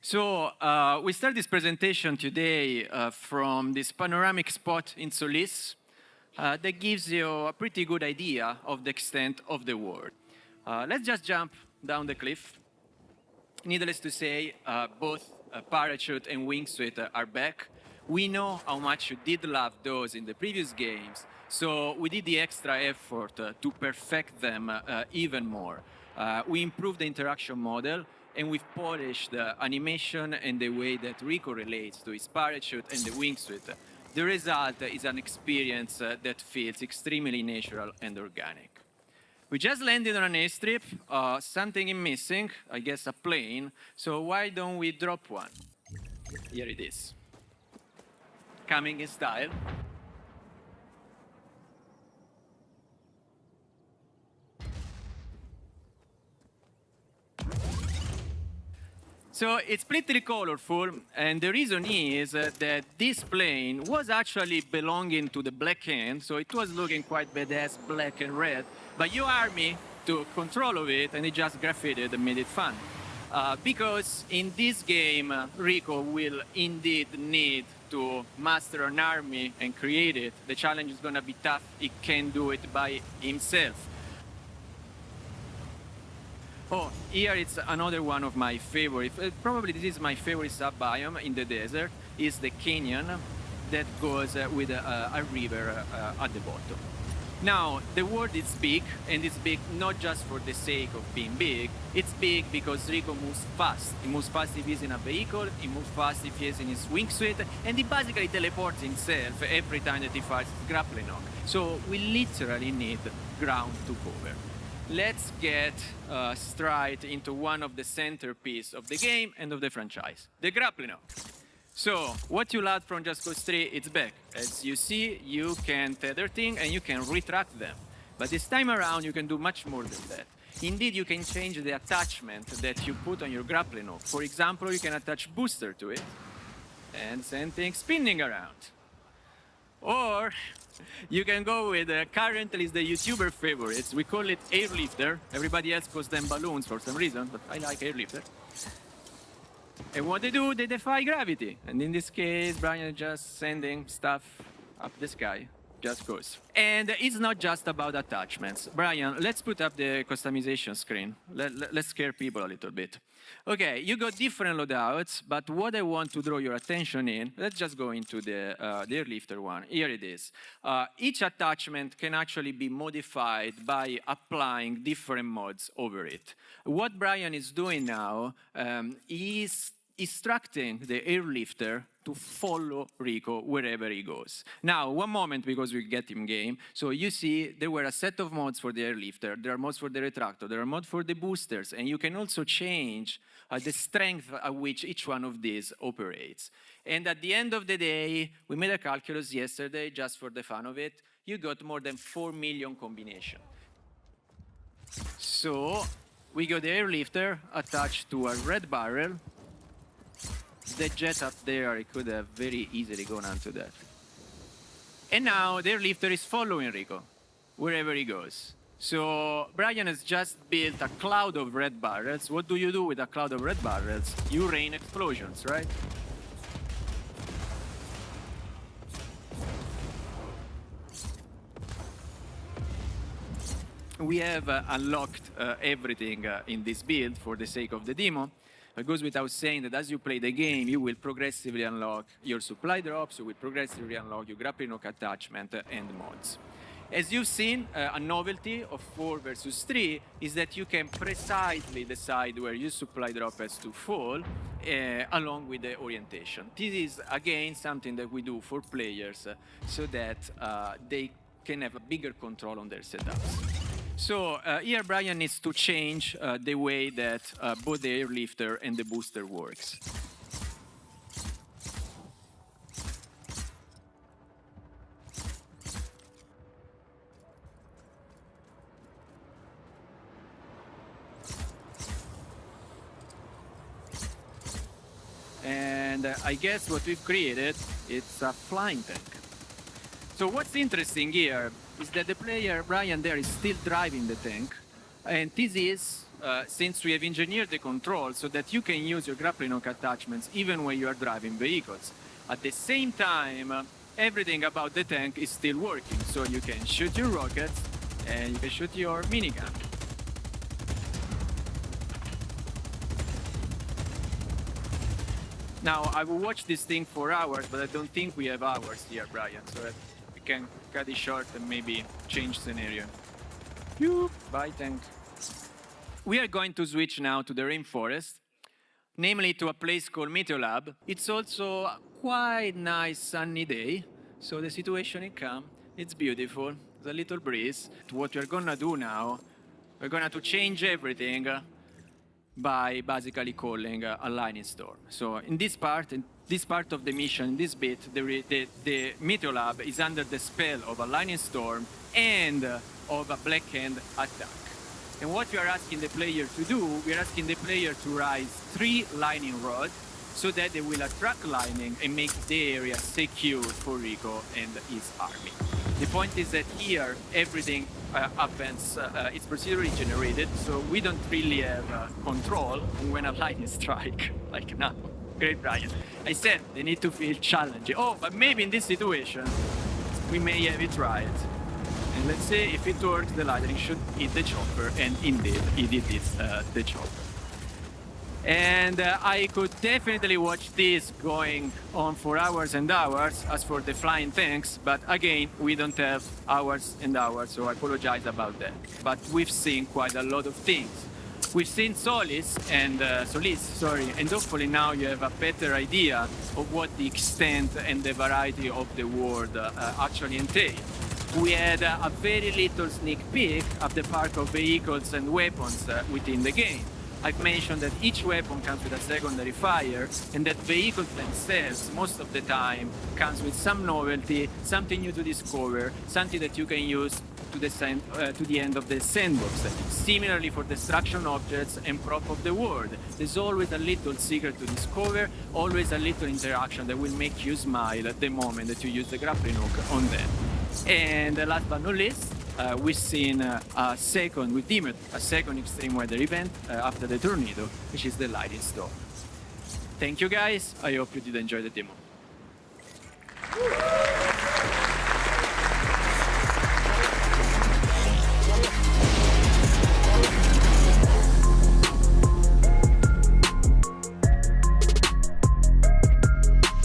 We start this presentation today from this panoramic spot in Solis that gives you a pretty good idea of the extent of the world. Let's just jump down the cliff. Needless to say, both parachute and wingsuit are back. We know how much you did love those in the previous games, so we did the extra effort to perfect them even more. We improved the interaction model, and we've polished the animation and the way that Rico relates to his parachute and the wingsuit. The result is an experience that feels extremely natural and organic. We just landed on an airstrip. Something is missing, I guess a plane. So why don't we drop one? Here it is. Coming in style. So it's pretty colorful, and the reason is that this plane was actually belonging to the Black Hand, so it was looking quite badass, black and red, but you hired me to control of it, and it just graffitied and made it fun. Because in this game, Rico will indeed need to master an army and create it. The challenge is going to be tough. He can't do it by himself. Oh, here it's another one of my favorites. Probably this is my favorite sub-biome in the desert, is the canyon that goes with a river at the bottom. Now, the world is big, and it's big not just for the sake of being big. It's big because Rico moves fast. He moves fast if he's in a vehicle, he moves fast if he's in his wingsuit, and he basically teleports himself every time that he fires his grappling hook. So we literally need ground to cover. Let's get straight into one of the centerpieces of the game and of the franchise, the grappling hook. So, what you loved from Just Cause 3, it's back. As you see, you can tether things and you can retract them. But this time around, you can do much more than that. Indeed, you can change the attachment that you put on your grappling hook. For example, you can attach booster to it and send things spinning around. Or you can go with currently is the YouTuber favorites. We call it airlifter. Everybody else calls them balloons for some reason, but I like airlifter. And what they do, they defy gravity. And in this case, Bryan is just sending stuff up the sky, just goes. And it's not just about attachments. Bryan, let's put up the customization screen. Let's scare people a little bit. Okay, you got different loadouts, but what I want to draw your attention in, let's just go into the airlifter one. Here it is. Each attachment can actually be modified by applying different mods over it. What Bryan is doing now is instructing the airlifter to follow Rico wherever he goes. Now, one moment, because we get him game. So you see, there were a set of mods for the airlifter, there are mods for the retractor, there are mods for the boosters, and you can also change the strength at which each one of these operates. And at the end of the day, we made a calculus yesterday, just for the fun of it, you got more than 4 million combinations. So, we got the airlifter attached to a red barrel. The jet up there, it could have very easily gone onto that. And now the airlifter is following Rico wherever he goes. So Bryan has just built a cloud of red barrels. What do you do with a cloud of red barrels? You rain explosions, right? We have unlocked everything in this build for the sake of the demo. It goes without saying that as you play the game, you will progressively unlock your supply drops, you will progressively unlock your grappling hook attachment and mods. As you've seen, a novelty of 4 versus 3 is that you can precisely decide where your supply drop has to fall along with the orientation. This is, again, something that we do for players so that they can have a bigger control on their setups. So here Bryan needs to change the way that both the airlifter and the booster works. And I guess what we've created, it's a flying tank. So what's interesting here is that the player, Bryan there, is still driving the tank, And this is since we have engineered the control so that you can use your grappling hook attachments even when you are driving vehicles. At the same time, everything about the tank is still working, so you can shoot your rockets and you can shoot your minigun. Now, I will watch this thing for hours, but I don't think we have hours here, Bryan, so that we can cut it short and maybe change scenario. Bye, tank. We are going to switch now to the rainforest, namely to a place called Meteolab. It's also a quite nice sunny day, so the situation is calm, it's beautiful, there's a little breeze. What we're gonna do now, we're gonna to change everything by basically calling a lightning storm. So in this part of the mission, in this bit, the Meteolab is under the spell of a lightning storm and of a black hand attack. And what we are asking the player to do, we are asking the player to rise 3 lightning rods so that they will attract lightning and make the area secure for Rico and his army. The point is that here everything happens, it's procedurally generated, so we don't really have control when a lightning strike, like now. Great, Bryan. I said they need to feel challenging. Oh, but maybe in this situation, we may have it right. And let's say if it works, the lightning should hit the chopper, and indeed, it hits the chopper. And I could definitely watch this going on for hours and hours as for the flying tanks, but again, we don't have hours and hours, so I apologize about that. But we've seen quite a lot of things. We've seen Solis, and hopefully now you have a better idea of what the extent and the variety of the world actually entail. We had a very little sneak peek of the park of vehicles and weapons within the game. I've mentioned that each weapon comes with a secondary fire, and that vehicles themselves, most of the time, comes with some novelty, something new to discover, something that you can use to the end of the sandbox. Similarly for destruction objects and prop of the world. There's always a little secret to discover, always a little interaction that will make you smile at the moment that you use the grappling hook on them. And last but not least, we've seen a second extreme weather event after the tornado, which is the lightning storm. Thank you guys, I hope you did enjoy the demo.